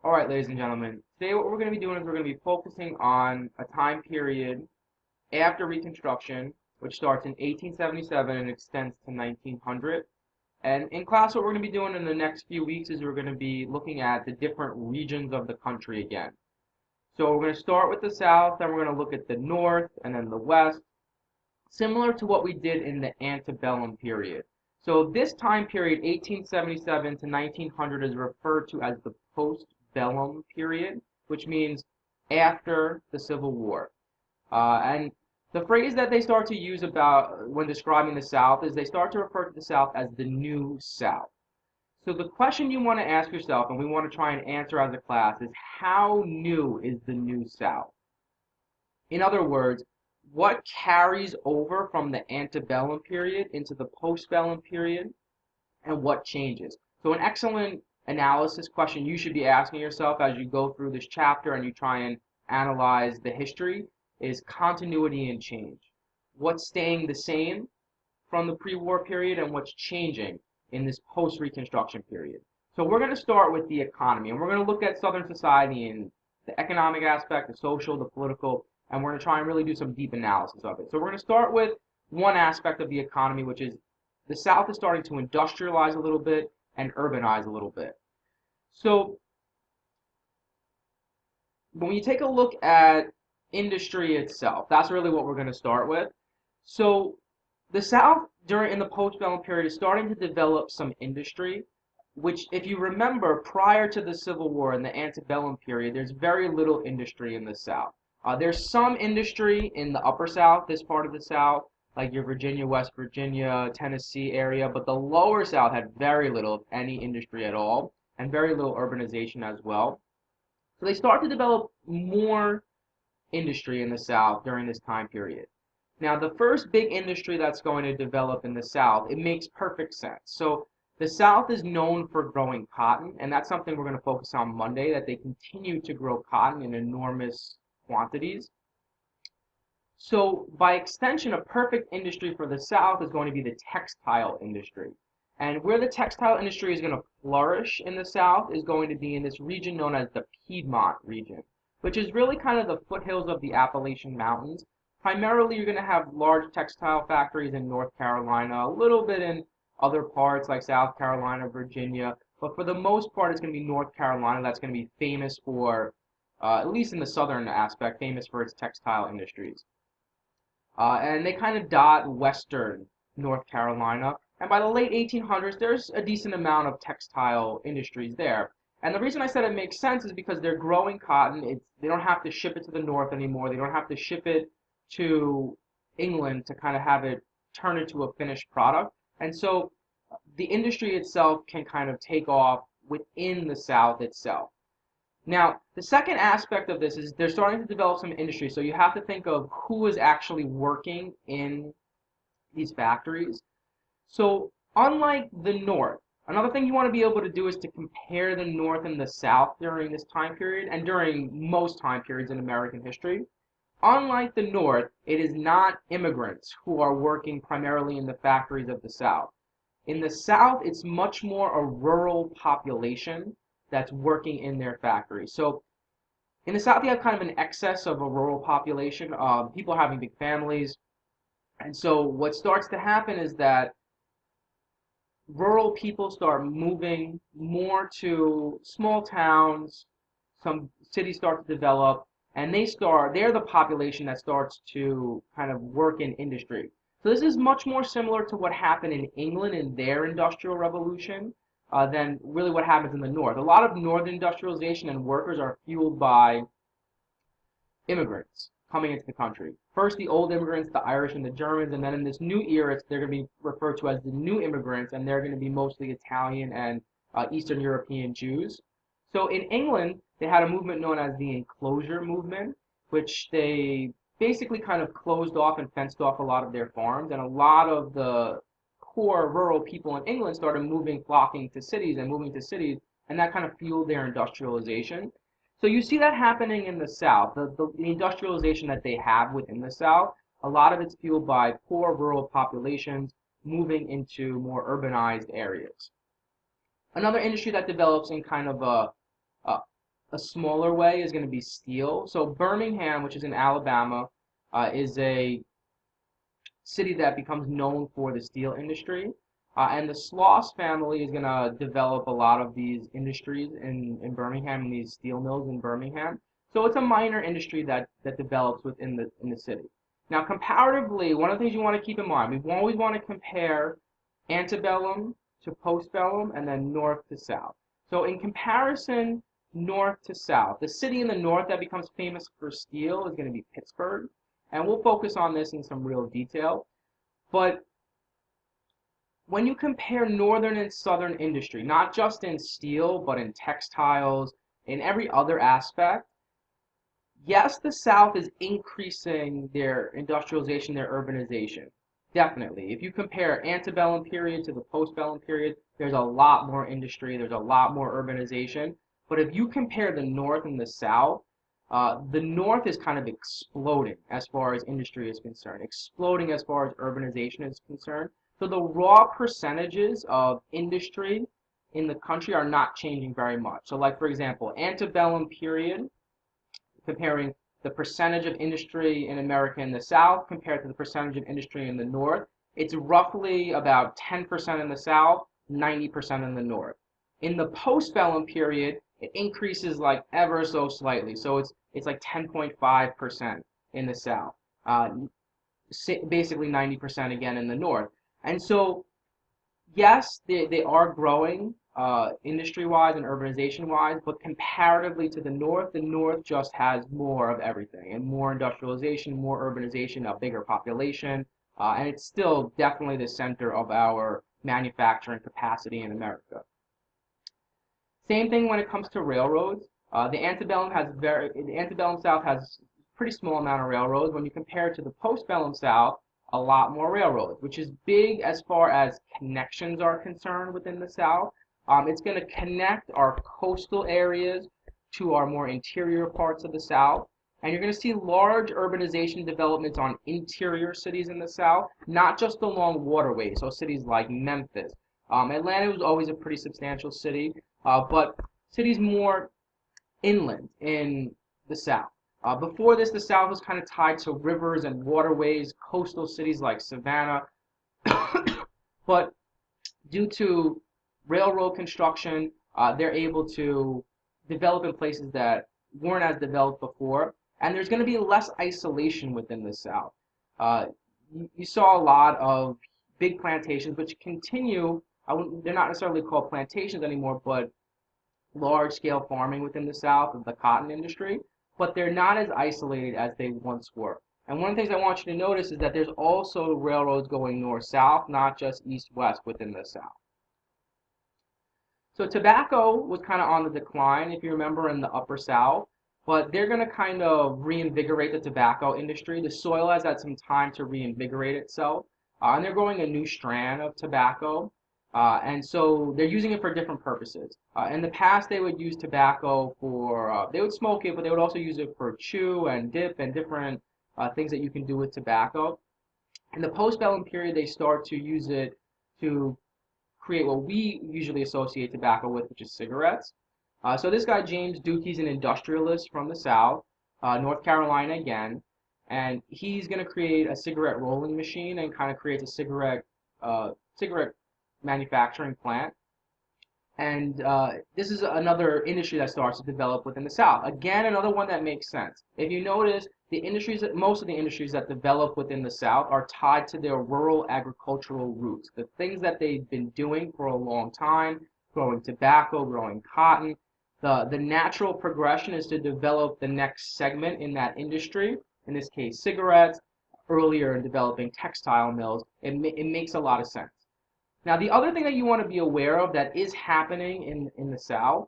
All right, ladies and gentlemen, today what we're going to be doing is we're going to be focusing on a time period after Reconstruction, which starts in 1877 and extends to 1900. And in class, what we're going to be doing in the next few weeks is we're going to be looking at the different regions of the country again. So we're going to start with the South, then we're going to look at the North and then the West, similar to what we did in the antebellum period. So this time period, 1877 to 1900, is referred to as the postbellum period, which means after the Civil War. And the phrase that they start to use about when describing the South is they start to refer to the South as the New South. So the question you want to ask yourself, and we want to try and answer as a class, is how new is the New South? In other words, what carries over from the antebellum period into the postbellum period, and what changes? So an excellent analysis question you should be asking yourself as you go through this chapter and you try and analyze the history is continuity and change. What's staying the same from the pre-war period and what's changing in this post-Reconstruction period. So we're going to start with the economy, and we're going to look at Southern society in the economic aspect, the social, the political, and we're going to try and really do some deep analysis of it. So we're going to start with one aspect of the economy, which is the South is starting to industrialize a little bit and urbanize a little bit. So when you take a look at industry itself, that's really what we're going to start with. So the South in the postbellum period is starting to develop some industry, which if you remember prior to the Civil War in the antebellum period, there's very little industry in the South. There's some industry in the upper South, this part of the South, like your Virginia, West Virginia, Tennessee area, but the lower South had very little, if any, industry at all, and very little urbanization as well. So they start to develop more industry in the South during this time period. Now, the first big industry that's going to develop in the South, it makes perfect sense. So the South is known for growing cotton, and that's something we're going to focus on Monday, that they continue to grow cotton in enormous quantities. So by extension, a perfect industry for the South is going to be the textile industry. And where the textile industry is going to flourish in the South is going to be in this region known as the Piedmont region, which is really kind of the foothills of the Appalachian Mountains. Primarily, you're going to have large textile factories in North Carolina, a little bit in other parts like South Carolina, Virginia, but for the most part, it's going to be North Carolina that's going to be famous for, at least in the southern aspect, famous for its textile industries. And they kind of dot western North Carolina. And by the late 1800s, there's a decent amount of textile industries there. And the reason I said it makes sense is because they're growing cotton. They don't have to ship it to the north anymore. They don't have to ship it to England to kind of have it turn into a finished product. And so the industry itself can kind of take off within the South itself. Now, the second aspect of this is they're starting to develop some industry. So you have to think of who is actually working in these factories. So unlike the North, another thing you want to be able to do is to compare the North and the South during this time period and during most time periods in American history. Unlike the North, it is not immigrants who are working primarily in the factories of the South. In the South, it's much more a rural population that's working in their factories. So in the South, you have kind of an excess of a rural population, people having big families. And so what starts to happen is that rural people start moving more to small towns, some cities start to develop, and they're the population that starts to kind of work in industry. So this is much more similar to what happened in England in their industrial revolution than really what happens in the North. A lot of Northern industrialization and workers are fueled by immigrants coming into the country. First, the old immigrants, the Irish and the Germans, and then in this new era, they're going to be referred to as the new immigrants, and they're going to be mostly Italian and Eastern European Jews. So in England, they had a movement known as the enclosure movement, which they basically kind of closed off and fenced off a lot of their farms, and a lot of the poor rural people in England started flocking to cities and moving to cities, and that kind of fueled their industrialization. So you see that happening in the South, the industrialization that they have within the South. A lot of it's fueled by poor rural populations moving into more urbanized areas. Another industry that develops in kind of a a smaller way is going to be steel. So Birmingham, which is in Alabama, is a city that becomes known for the steel industry. And the Sloss family is going to develop a lot of these industries in Birmingham and these steel mills in Birmingham. So it's a minor industry that develops within the city. Now, comparatively, one of the things you want to keep in mind, we always want to compare antebellum to postbellum and then north to south. So in comparison, north to south, the city in the north that becomes famous for steel is going to be Pittsburgh. And we'll focus on this in some real detail. But when you compare northern and southern industry, not just in steel, but in textiles, in every other aspect, yes, the South is increasing their industrialization, their urbanization. Definitely. If you compare antebellum period to the postbellum period, there's a lot more industry, there's a lot more urbanization. But if you compare the North and the North is kind of exploding as far as industry is concerned, exploding as far as urbanization is concerned. So the raw percentages of industry in the country are not changing very much. So like, for example, antebellum period, comparing the percentage of industry in America in the South compared to the percentage of industry in the North, it's roughly about 10% in the South, 90% in the North. In the postbellum period, it increases like ever so slightly. So it's like 10.5% in the South, basically 90% again in the North. And so, yes, they are growing industry-wise and urbanization-wise, but comparatively to the North just has more of everything and more industrialization, more urbanization, a bigger population, and it's still definitely the center of our manufacturing capacity in America. Same thing when it comes to railroads. The antebellum South has a pretty small amount of railroads. When you compare it to the postbellum South, a lot more railroads, which is big as far as connections are concerned within the South. It's going to connect our coastal areas to our more interior parts of the South. And you're going to see large urbanization developments on interior cities in the South, not just along waterways, so cities like Memphis. Atlanta was always a pretty substantial city, but cities more inland in the South. Before this, the South was kind of tied to rivers and waterways, coastal cities like Savannah. But due to railroad construction, they're able to develop in places that weren't as developed before. And there's going to be less isolation within the South. You saw a lot of big plantations, which continue. They're not necessarily called plantations anymore, but large-scale farming within the South of the cotton industry, but they're not as isolated as they once were. And one of the things I want you to notice is that there's also railroads going north-south, not just east-west within the South. So tobacco was kind of on the decline, if you remember, in the upper South, but they're going to kind of reinvigorate the tobacco industry. The soil has had some time to reinvigorate itself, and they're growing a new strand of tobacco. And so they're using it for different purposes. In the past, they would use tobacco for, they would smoke it, but they would also use it for chew and dip and different things that you can do with tobacco. In the postbellum period, they start to use it to create what we usually associate tobacco with, which is cigarettes. So this guy, James Dukey's an industrialist from the South, North Carolina again, and he's going to create a cigarette rolling machine and kind of creates a cigarette manufacturing plant. And this is another industry that starts to develop within the South. Again, another one that makes sense. If you notice, most of the industries that develop within the South are tied to their rural agricultural roots, the things that they've been doing for a long time, growing tobacco, growing cotton. The natural progression is to develop the next segment in that industry, in this case cigarettes, earlier in developing textile mills. It makes a lot of sense. Now, the other thing that you want to be aware of that is happening in the South,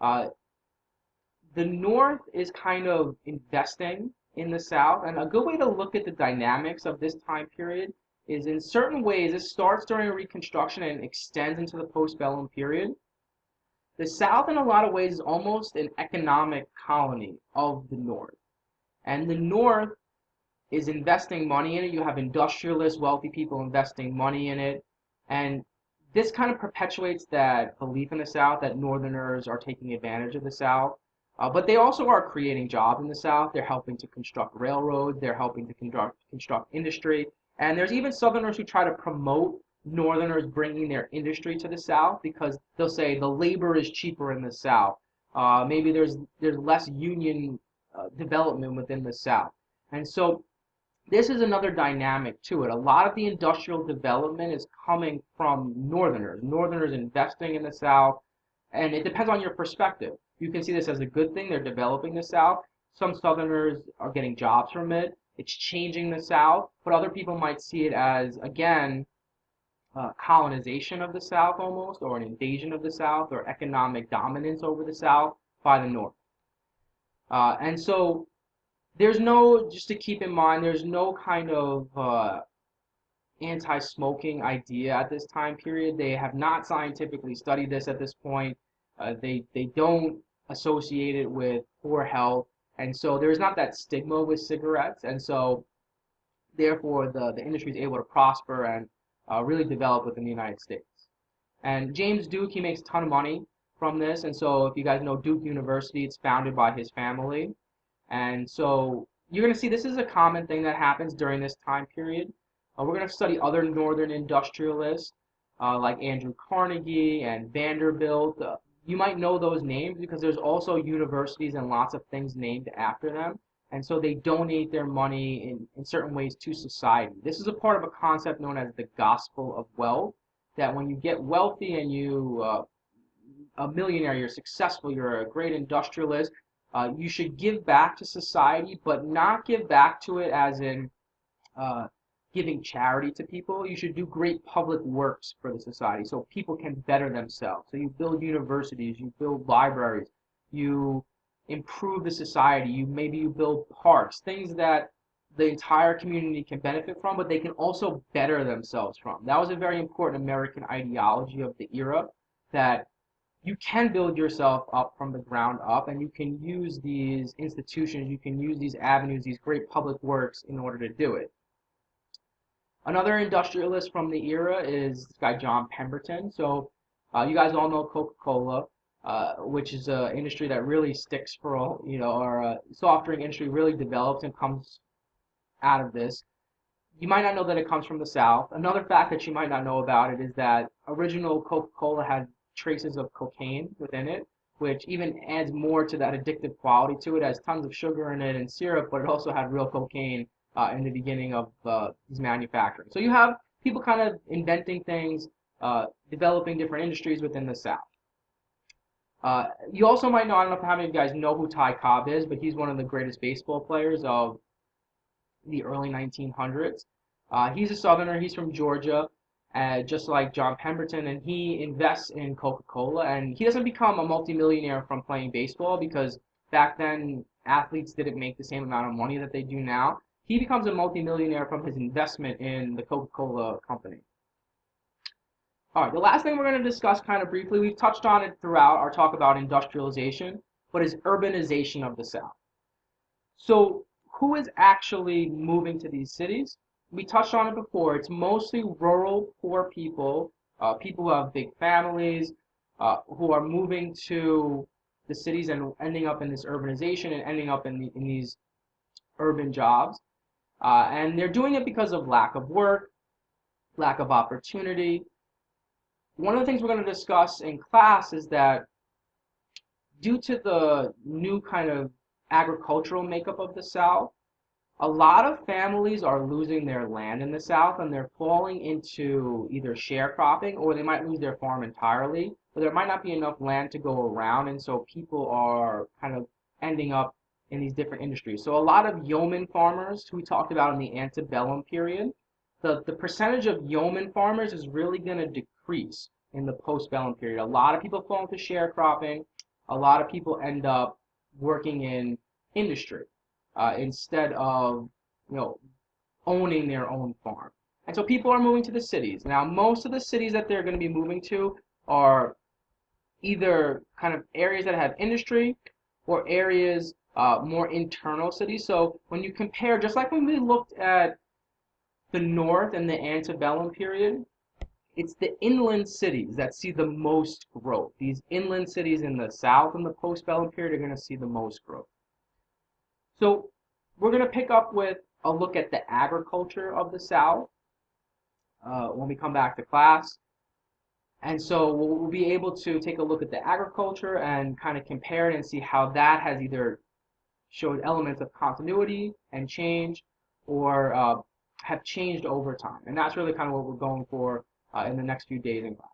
the North is kind of investing in the South, and a good way to look at the dynamics of this time period is in certain ways, it starts during Reconstruction and extends into the postbellum period. The South, in a lot of ways, is almost an economic colony of the North. And the North is investing money in it. You have industrialists, wealthy people investing money in it. And this kind of perpetuates that belief in the South that Northerners are taking advantage of the South. But they also are creating jobs in the South. They're helping to construct railroads. They're helping to construct industry. And there's even Southerners who try to promote Northerners bringing their industry to the South because they'll say the labor is cheaper in the South. Maybe there's less union development within the South. And so this is another dynamic to it. A lot of the industrial development is coming from Northerners. Northerners investing in the South, and it depends on your perspective. You can see this as a good thing. They're developing the South. Some Southerners are getting jobs from it. It's changing the South, but other people might see it as, again, colonization of the South almost, or an invasion of the South, or economic dominance over the South by the North. And so there's no, just to keep in mind, there's no kind of anti-smoking idea at this time period. They have not scientifically studied this at this point. They don't associate it with poor health, and so there's not that stigma with cigarettes, and so therefore the industry is able to prosper and really develop within the United States. And James Duke, he makes a ton of money from this, and so if you guys know Duke University, it's founded by his family. And so you're going to see this is a common thing that happens during this time period. We're going to study other northern industrialists like Andrew Carnegie and Vanderbilt. You might know those names because there's also universities and lots of things named after them. And so they donate their money in certain ways to society. This is a part of a concept known as the gospel of wealth, that when you get wealthy and you a millionaire, you're successful, you're a great industrialist, you should give back to society, but not give back to it as in giving charity to people. You should do great public works for the society so people can better themselves. So you build universities, you build libraries, you improve the society, maybe you build parks, things that the entire community can benefit from, but they can also better themselves from. That was a very important American ideology of the era, that you can build yourself up from the ground up, and you can use these institutions, you can use these avenues, these great public works in order to do it. Another industrialist from the era is this guy John Pemberton. So you guys all know Coca-Cola, which is an industry that really sticks for all, our soft drink industry really develops and comes out of this. You might not know that it comes from the South. Another fact that you might not know about it is that original Coca-Cola had traces of cocaine within it, which even adds more to that addictive quality to it. It has tons of sugar in it and syrup, but it also had real cocaine in the beginning of these manufacturing. So you have people kind of inventing things, developing different industries within the South. You also might know, I don't know how many of you guys know who Ty Cobb is, but he's one of the greatest baseball players of the early 1900s. He's a Southerner, he's from Georgia, just like John Pemberton, and he invests in Coca-Cola, and he doesn't become a multimillionaire from playing baseball because back then athletes didn't make the same amount of money that they do now. He becomes a multimillionaire from his investment in the Coca-Cola company. All right, the last thing we're going to discuss kind of briefly, we've touched on it throughout our talk about industrialization, but is urbanization of the South. So who is actually moving to these cities? We touched on it before. It's mostly rural, poor people, people who have big families, who are moving to the cities and ending up in this urbanization and ending up in these urban jobs. And they're doing it because of lack of work, lack of opportunity. One of the things we're going to discuss in class is that due to the new kind of agricultural makeup of the South, a lot of families are losing their land in the South, and they're falling into either sharecropping, or they might lose their farm entirely, but there might not be enough land to go around, and so people are kind of ending up in these different industries. So a lot of yeoman farmers, who we talked about in the antebellum period, the percentage of yeoman farmers is really going to decrease in the postbellum period. A lot of people fall into sharecropping. A lot of people end up working in industry instead of owning their own farm. And so people are moving to the cities. Now, most of the cities that they're going to be moving to are either kind of areas that have industry or areas more internal cities. So when you compare, just like when we looked at the North and the antebellum period, it's the inland cities that see the most growth. These inland cities in the South in the postbellum period are going to see the most growth. So we're going to pick up with a look at the agriculture of the South when we come back to class. And so we'll be able to take a look at the agriculture and kind of compare it and see how that has either showed elements of continuity and change or have changed over time. And that's really kind of what we're going for in the next few days in class.